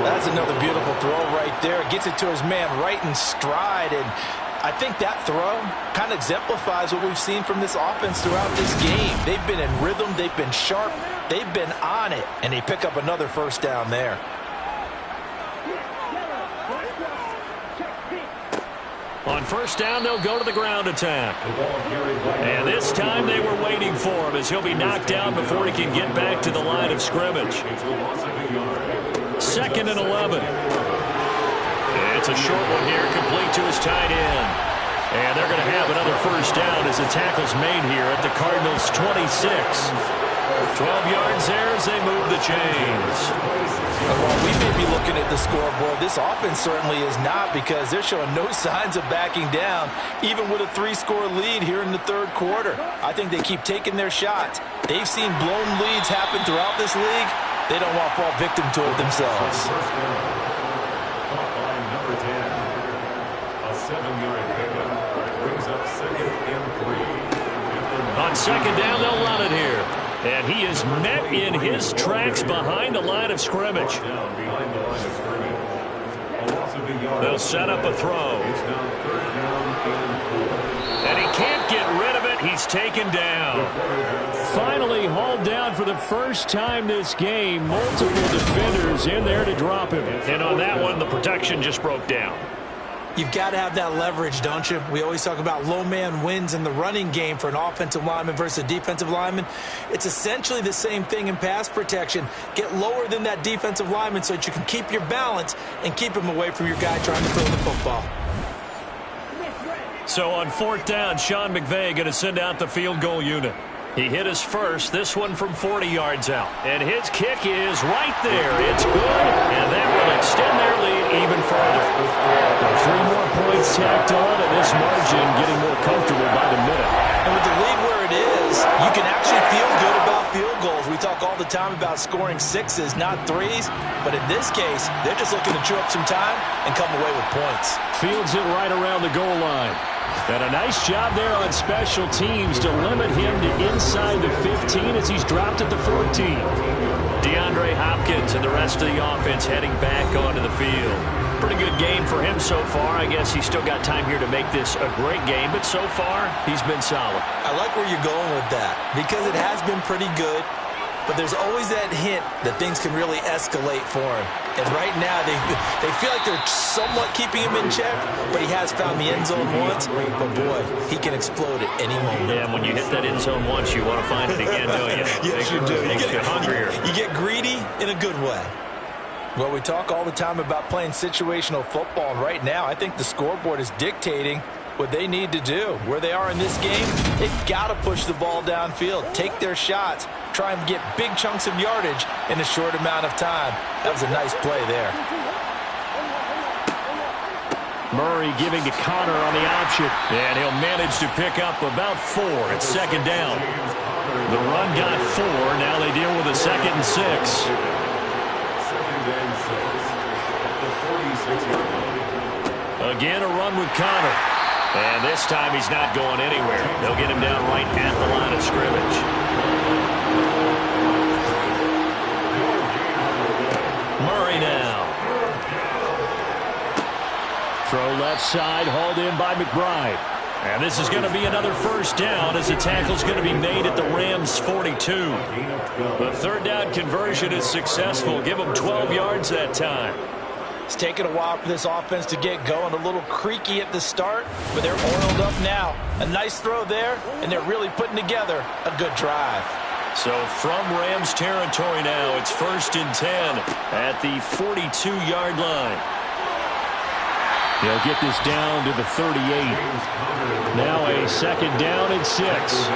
[SPEAKER 2] That's another beautiful throw right there. Gets it to his man right in stride. And I think that throw kind of exemplifies what we've seen from this offense throughout this game. They've been in rhythm. They've been sharp. They've been on it. And they pick up another first down there.
[SPEAKER 1] On first down, they'll go to the ground attack. And this time they were waiting for him as he'll be knocked down before he can get back to the line of scrimmage. 2nd and 11. It's a short one here, complete to his tight end. And they're going to have another first down as the tackle's made here at the Cardinals' 26. 12 yards there as they move the chains.
[SPEAKER 2] While we may be looking at the scoreboard, this offense certainly is not, because they're showing no signs of backing down, even with a 3-score lead here in the 3rd quarter. I think they keep taking their shots. They've seen blown leads happen throughout this league. They don't want to fall victim to it themselves.
[SPEAKER 4] Number 10, a 7-yard pickup brings up 2nd and 3.
[SPEAKER 1] On 2nd down, they'll run it here. And he is met in his tracks behind the line of scrimmage. They'll set up a throw. And he can't get rid of it. He's taken down.
[SPEAKER 3] Finally hauled down for the first time this game. Multiple defenders in there to drop him.
[SPEAKER 1] And on that one, the protection just broke down.
[SPEAKER 2] You've got to have that leverage, don't you? We always talk about low man wins in the running game for an offensive lineman versus a defensive lineman. It's essentially the same thing in pass protection. Get lower than that defensive lineman so that you can keep your balance and keep him away from your guy trying to throw the football.
[SPEAKER 1] So on 4th down, Sean McVay going to send out the field goal unit. He hit his first, this one from 40 yards out. And his kick is right there. It's good, and that will extend their lead even further.
[SPEAKER 3] 3 more points tacked on, and this margin getting more comfortable by the minute.
[SPEAKER 2] And with the lead where it is, you can actually feel good about field goals. We talk all the time about scoring 6s, not 3s. But in this case, they're just looking to chew up some time and come away with points.
[SPEAKER 3] Fields it right around the goal line. And a nice job there on special teams to limit him to inside the 15 as he's dropped at the 14.
[SPEAKER 1] DeAndre Hopkins and the rest of the offense heading back onto the field. Pretty good game for him so far. I guess he's still got time here to make this a great game, but so far, he's been solid.
[SPEAKER 2] I like where you're going with that, because it has been pretty good. But there's always that hint that things can really escalate for him. And right now, they feel like they're somewhat keeping him in check, but he has found the end zone once. But, boy, he can explode at any moment.
[SPEAKER 1] Yeah, and when you hit that end zone once, you want to find it again, don't you?
[SPEAKER 2] Yes, you do.
[SPEAKER 1] Makes you hungrier.
[SPEAKER 2] You get greedy in a good way. Well, we talk all the time about playing situational football, and right now I think the scoreboard is dictating what they need to do. Where they are in this game, they've got to push the ball downfield, take their shots, try and get big chunks of yardage in a short amount of time. That was a nice play there.
[SPEAKER 3] Murray giving to Connor on the option.
[SPEAKER 1] And he'll manage to pick up about 4 at second down. The run got 4. Now they deal with a 2nd and 6.
[SPEAKER 4] Second and 6 at the 46-yard line.
[SPEAKER 1] Again, a run with Connor. And this time he's not going anywhere. They'll get him down right at the line of scrimmage. Murray now.
[SPEAKER 3] Throw left side, hauled in by McBride.
[SPEAKER 1] And this is going to be another first down as the tackle's going to be made at the Rams' 42. The third down conversion is successful. Give them 12 yards that time.
[SPEAKER 2] It's taken a while for this offense to get going. A little creaky at the start, but they're oiled up now. A nice throw there, and they're really putting together a good drive.
[SPEAKER 1] So from Rams territory now, it's 1st and 10 at the 42-yard line.
[SPEAKER 3] They'll get this down to the 38. Now a 2nd down and 6.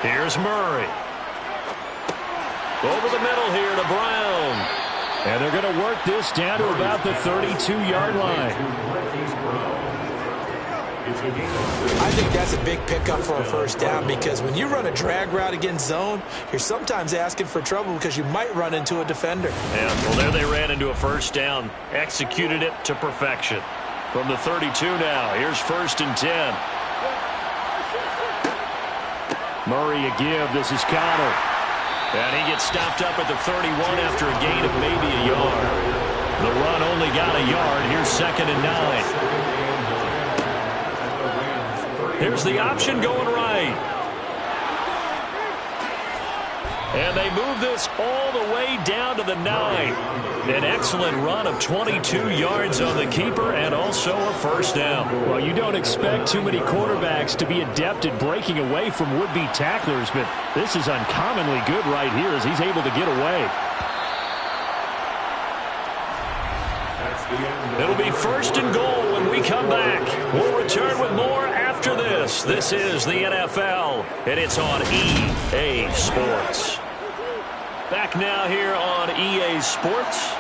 [SPEAKER 1] Here's Murray. Over the middle here to Brown.
[SPEAKER 3] And they're going to work this down to about the 32-yard line.
[SPEAKER 2] I think that's a big pickup for a first down because when you run a drag route against zone, you're sometimes asking for trouble because you might run into a defender.
[SPEAKER 1] Yeah, well, there they ran into a first down. Executed it to perfection. From the 32 now, here's 1st and 10.
[SPEAKER 3] Murray a give. This is Connor.
[SPEAKER 1] And he gets stopped up at the 31 after a gain of maybe a yard. The run only got a yard. Here's 2nd and 9. Here's the option going right. And they move this all the way down to the 9. An excellent run of 22 yards on the keeper and also a first down.
[SPEAKER 3] Well, you don't expect too many quarterbacks to be adept at breaking away from would-be tacklers, but this is uncommonly good right here as he's able to get away.
[SPEAKER 1] It'll be 1st and goal when we come back. We'll return with more after this. This is the NFL, and it's on EA Sports. Back now here on EA Sports.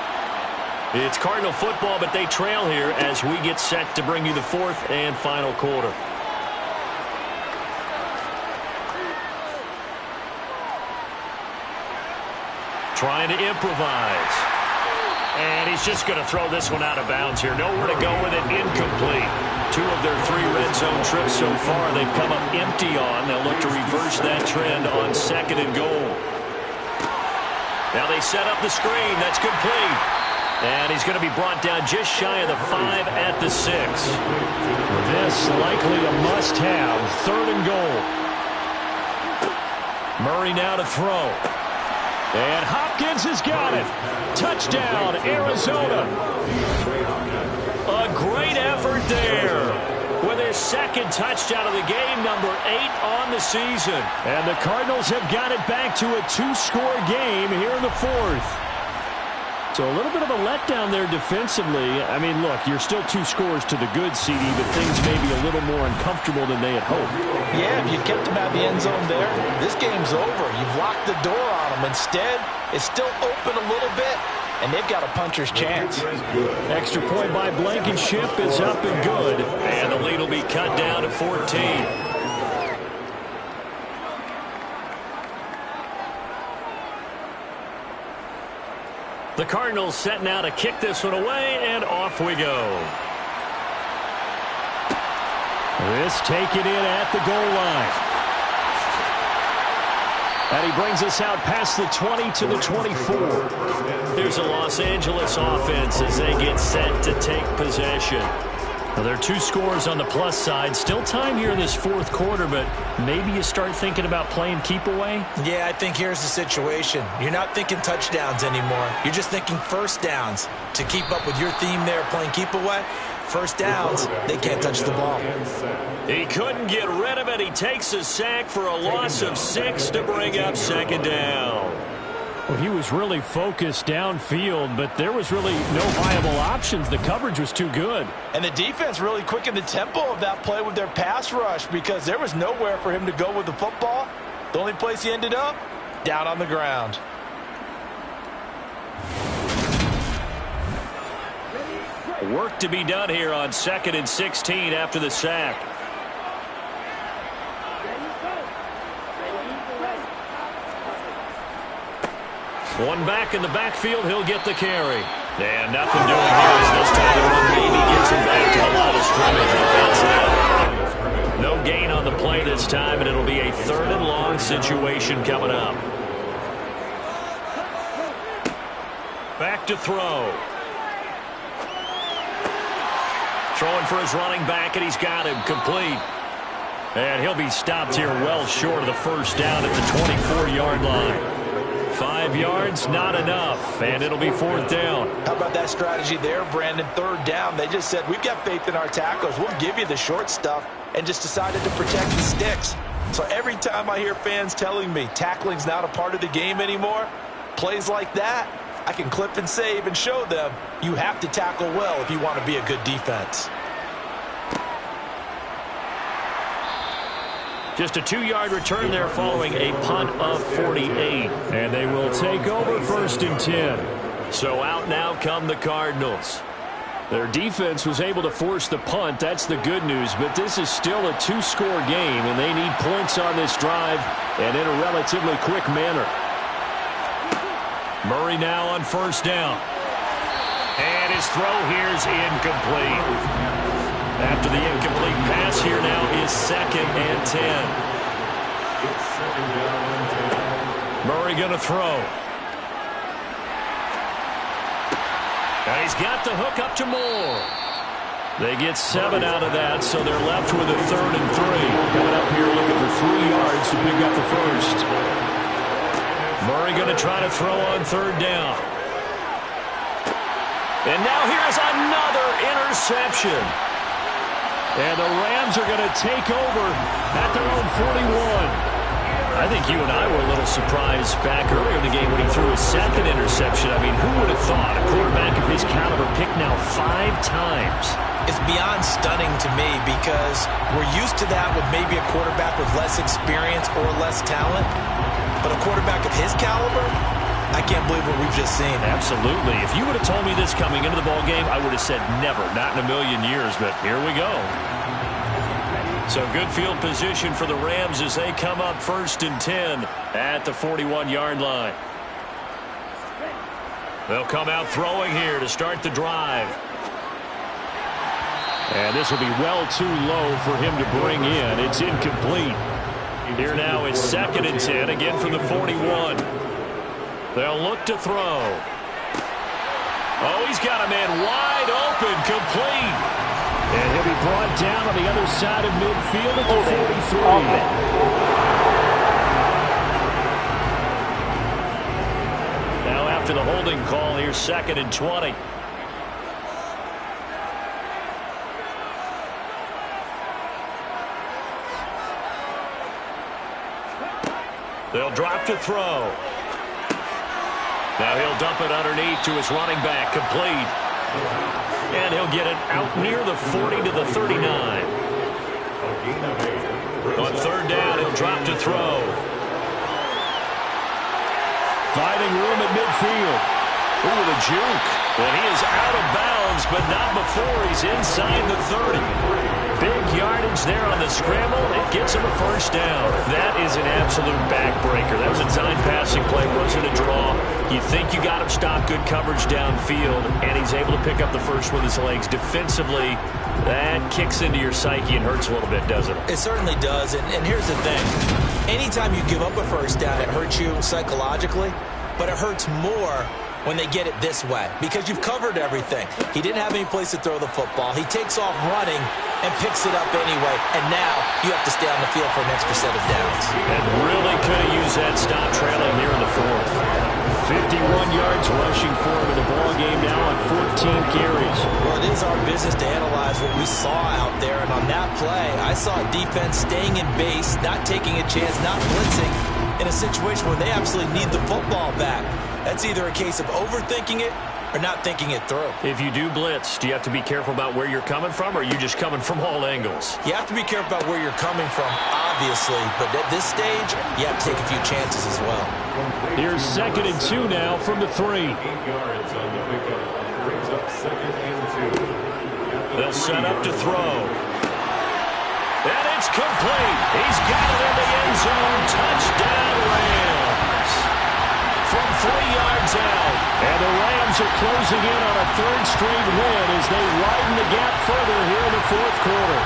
[SPEAKER 1] It's Cardinal football, but they trail here as we get set to bring you the 4th and final quarter. Trying to improvise. And he's just going to throw this one out of bounds here. Nowhere to go with it. Incomplete. 2 of their 3 red zone trips so far they've come up empty on. They'll look to reverse that trend on 2nd and goal. Now they set up the screen. That's complete. And he's going to be brought down just shy of the 5 at the 6.
[SPEAKER 3] This likely a must-have. 3rd and goal.
[SPEAKER 1] Murray now to throw.
[SPEAKER 3] And Hopkins has got it. Touchdown, Arizona.
[SPEAKER 1] A great effort there. With his 2nd touchdown of the game, number 8 on the season.
[SPEAKER 3] And the Cardinals have got it back to a 2-score game here in the 4th. So a little bit of a letdown there defensively. I mean, look, you're still 2 scores to the good, CD, but things may be a little more uncomfortable than they had hoped.
[SPEAKER 2] Yeah, if you kept them out of the end zone there, this game's over. You've locked the door on them. Instead, it's still open a little bit, and they've got a puncher's chance.
[SPEAKER 3] Extra point by Blankenship is up and good.
[SPEAKER 1] And the lead will be cut down to 14. The Cardinals set now to kick this one away, and off we go.
[SPEAKER 3] This taken in at the goal line. And he brings us out past the 20 to the 24.
[SPEAKER 1] Here's a Los Angeles offense as they get set to take possession. Well, there are 2 scores on the plus side. Still time here in this 4th quarter, but maybe you start thinking about playing keep away?
[SPEAKER 2] Yeah, I think here's the situation. You're not thinking touchdowns anymore. You're just thinking first downs. To keep up with your theme there, playing keep away, first downs, they can't touch the ball.
[SPEAKER 1] He couldn't get rid of it. He takes a sack for a loss of 6 to bring up 2nd down.
[SPEAKER 3] Well, he was really focused downfield, but there was really no viable options. The coverage was too good.
[SPEAKER 2] And the defense really quickened the tempo of that play with their pass rush because there was nowhere for him to go with the football. The only place he ended up, down on the ground.
[SPEAKER 1] Work to be done here on 2nd and 16 after the sack. One back in the backfield, he'll get the carry. And nothing doing here as this time the run maybe gets him back to the line of scrimmage. That's it. No gain on the play this time, and it'll be a 3rd and long situation coming up. Back to throw. Throwing for his running back, and he's got him complete. And he'll be stopped here well short of the first down at the 24-yard line. 5 yards, not enough, and it'll be 4th down.
[SPEAKER 2] How about that strategy there, Brandon? 3rd down. They just said, we've got faith in our tackles. We'll give you the short stuff, and just decided to protect the sticks. So every time I hear fans telling me tackling's not a part of the game anymore, plays like that, I can clip and save and show them you have to tackle well if you want to be a good defense.
[SPEAKER 1] Just a 2-yard return there following a punt of 48.
[SPEAKER 3] And they will take over 1st and 10.
[SPEAKER 1] So out now come the Cardinals.
[SPEAKER 3] Their defense was able to force the punt. That's the good news. But this is still a 2-score game, and they need points on this drive and in a relatively quick manner.
[SPEAKER 1] Murray now on 1st down. And his throw here's incomplete. After the incomplete pass, here now is 2nd and 10. Murray going to throw. And he's got the hook up to Moore. They get 7 out of that, so they're left with a 3rd and 3. Coming up here looking for 3 yards to pick up the first. Murray going to try to throw on 3rd down. And now here's another interception. And the Rams are going to take over at their own 41. I think you and I were a little surprised back earlier in the game when he threw his 2nd interception. I mean, who would have thought a quarterback of his caliber picked now 5 times?
[SPEAKER 2] It's beyond stunning to me because we're used to that with maybe a quarterback with less experience or less talent. But a quarterback of his caliber, I can't believe what we've just seen.
[SPEAKER 1] Absolutely. If you would have told me this coming into the ball game, I would have said never, not in a million years, but here we go. So good field position for the Rams as they come up 1st and 10 at the 41-yard line. They'll come out throwing here to start the drive.
[SPEAKER 3] And this will be well too low for him to bring in. It's incomplete.
[SPEAKER 1] Here now is 2nd and 10, again from the 41. They'll look to throw. Oh, he's got a man wide open, complete.
[SPEAKER 3] And he'll be brought down on the other side of midfield at the 43.
[SPEAKER 1] Now after the holding call, here's 2nd and 20. They'll drop to throw. Now he'll dump it underneath to his running back, complete. And he'll get it out near the 40 to the 39. On 3rd down, he'll drop to throw.
[SPEAKER 3] Finding room at midfield.
[SPEAKER 1] Ooh, the juke. And he is out of bounds, but not before he's inside the 30. Big yardage there on the scramble. It gets him a 1st down. That is an absolute backbreaker. That was a time passing play. Wasn't a draw. You think you got him stopped, good coverage downfield, and he's able to pick up the first with his legs. Defensively, that kicks into your psyche and hurts a little bit, doesn't it?
[SPEAKER 2] It certainly does. And here's the thing. Anytime you give up a 1st down, it hurts you psychologically, but it hurts more when they get it this way because you've covered everything. He didn't have any place to throw the football. He takes off running and picks it up anyway, and now you have to stay on the field for an extra set of downs.
[SPEAKER 1] And really could have used that stop trailing here in the 4th.
[SPEAKER 3] 51 yards rushing for him in the ball game now on 14 carries.
[SPEAKER 2] Well, it is our business to analyze what we saw out there, and on that play, I saw a defense staying in base, not taking a chance, not blitzing, in a situation where they absolutely need the football back. That's either a case of overthinking it or not thinking it through.
[SPEAKER 1] If you do blitz, do you have to be careful about where you're coming from, or are you just coming from all angles?
[SPEAKER 2] You have to be careful about where you're coming from, obviously, but at this stage, you have to take a few chances as well.
[SPEAKER 3] Here's 2nd and 2 now from the 3.
[SPEAKER 4] 8 yards on the pickup. Brings up 2nd and 2.
[SPEAKER 1] They'll set up to throw. And it's complete. He's got it in the end zone. Touchdown, Rams. From 3 yards out.
[SPEAKER 3] And the Rams are closing in on a 3rd straight win as they widen the gap further here in the 4th quarter.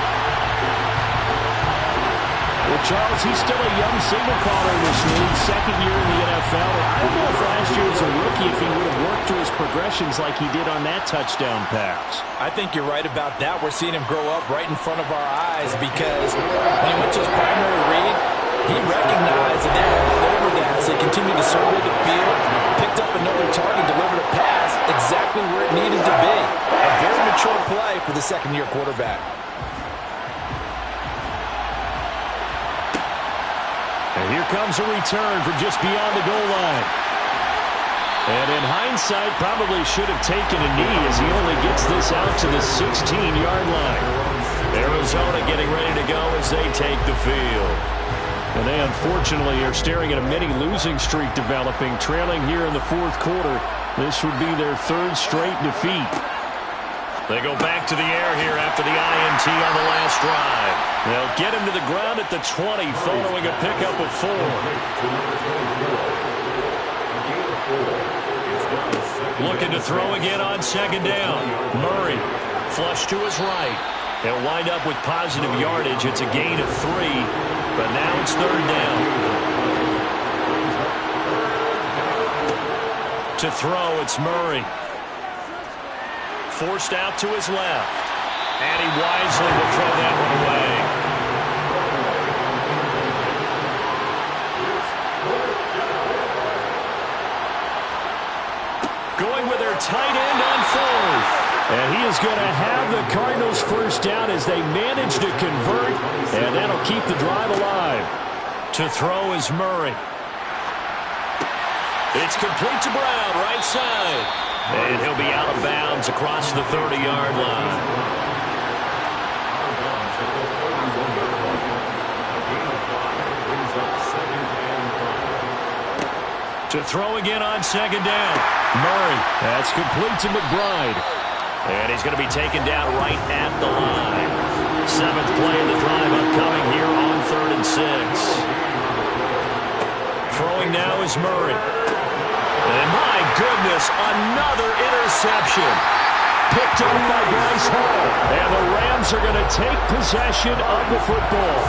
[SPEAKER 3] Well, Charles, he's still a young signal caller in this league, 2nd year in the NFL. I don't know if last year as a rookie if he would have worked through his progressions like he did on that touchdown pass.
[SPEAKER 2] I think you're right about that. We're seeing him grow up right in front of our eyes because when he went to his primary read, he recognized that they were all over that. So he continued to survey the field, picked up another target, delivered a pass exactly where it needed to be. A very mature play for the second-year quarterback.
[SPEAKER 3] And here comes a return from just beyond the goal line. And in hindsight, probably should have taken a knee as he only gets this out to the 16-yard line.
[SPEAKER 1] Arizona getting ready to go as they take the field.
[SPEAKER 3] And they unfortunately are staring at a mini losing streak developing, trailing here in the 4th quarter. This would be their 3rd straight defeat.
[SPEAKER 1] They go back to the air here after the INT on the last drive. They'll get him to the ground at the 20 following a pickup of 4. Looking to throw again on 2nd down. Murray flush to his right. They'll wind up with positive yardage. It's a gain of 3, but now it's 3rd down. To throw, it's Murray. Forced out to his left. And he wisely will throw that one away. Going with their tight end on 4th.
[SPEAKER 3] And he is going to have the Cardinals first down as they manage to convert. And that'll keep the drive alive.
[SPEAKER 1] To throw is Murray. It's complete to Brown, right side. And he'll be out of bounds across the 30-yard line. To throw again on 2nd down. Murray.
[SPEAKER 3] That's complete to McBride.
[SPEAKER 1] And he's going to be taken down right at the line. 7th play of the drive upcoming here on 3rd and 6. Throwing now is Murray. And my goodness, another interception. Picked up by Bryce Hall.
[SPEAKER 3] And the Rams are going to take possession of the football.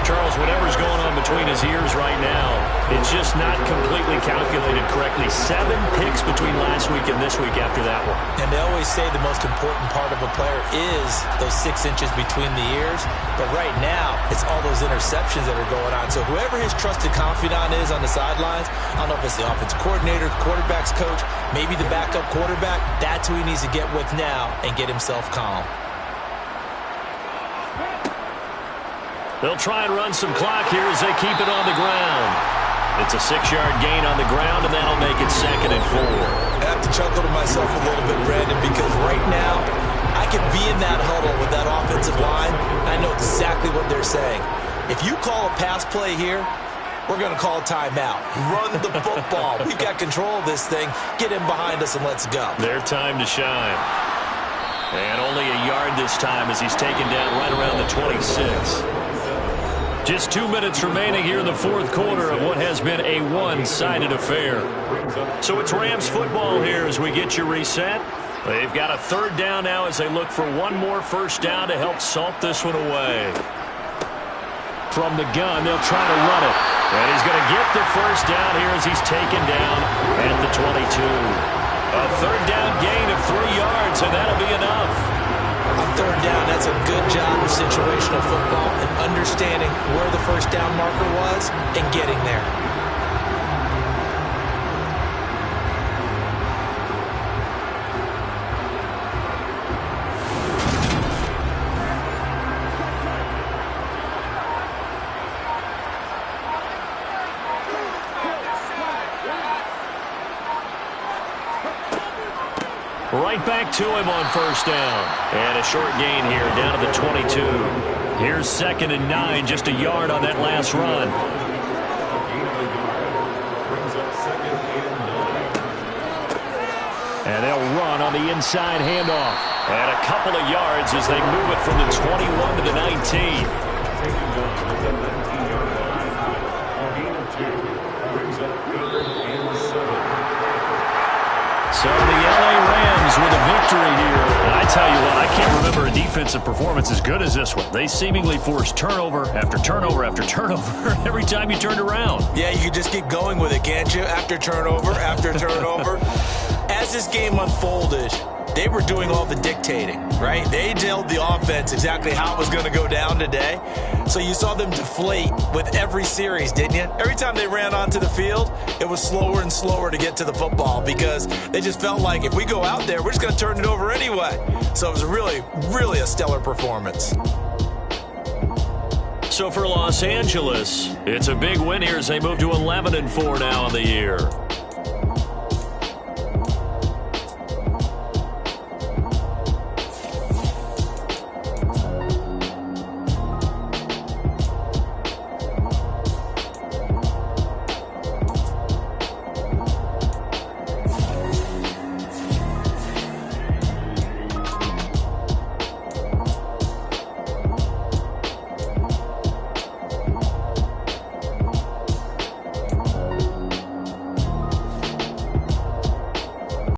[SPEAKER 1] Charles, whatever's going on between his ears right now, it's just not completely calculated correctly. 7 picks between last week and this week after that one.
[SPEAKER 2] And they always say the most important part of a player is those 6 inches between the ears. But right now, it's all those interceptions that are going on. So whoever his trusted confidant is on the sidelines, I don't know if it's the offensive coordinator, the quarterback's coach, maybe the backup quarterback, that's who he needs to get with now and get himself calm.
[SPEAKER 1] They'll try and run some clock here as they keep it on the ground. It's a 6-yard gain on the ground, and that'll make it 2nd and 4.
[SPEAKER 2] I have to chuckle to myself a little bit, Brandon, because right now I could be in that huddle with that offensive line, and I know exactly what they're saying. If you call a pass play here, we're going to call a timeout. Run the football. We've got control of this thing. Get in behind us and let's go.
[SPEAKER 1] Their time to shine. And only a yard this time as he's taken down right around the 26. Just 2 minutes remaining here in the 4th quarter of what has been a one-sided affair. So it's Rams football here as we get you reset. They've got a 3rd down now as they look for one more first down to help salt this one away.
[SPEAKER 3] From the gun, they'll try to run it.
[SPEAKER 1] And he's going to get the first down here as he's taken down at the 22. A 3rd down gain of 3 yards, and that'll be enough.
[SPEAKER 2] On 3rd down, that's a good job of situational football and understanding where the first down marker was and getting there.
[SPEAKER 1] right back to him on first down. And a short gain here down to the 22. Here's 2nd and 9, just a yard on that last run. And they'll run on the inside handoff. And a couple of yards as they move it from the 21 to the 19. So the L.A. Rams with a victory here. And I tell you what, I can't remember a defensive performance as good as this one. They seemingly forced turnover after turnover after turnover every time you turned around.
[SPEAKER 2] Yeah, you can just keep going with it, can't you? After turnover, after turnover. As this game unfolded, they were doing all the dictating, right? They told the offense exactly how it was going to go down today. So you saw them deflate with every series, didn't you? Every time they ran onto the field, it was slower and slower to get to the football because they just felt like if we go out there, we're just going to turn it over anyway. So it was really, really a stellar performance.
[SPEAKER 1] So for Los Angeles, it's a big win here as they move to 11-4 now in the year.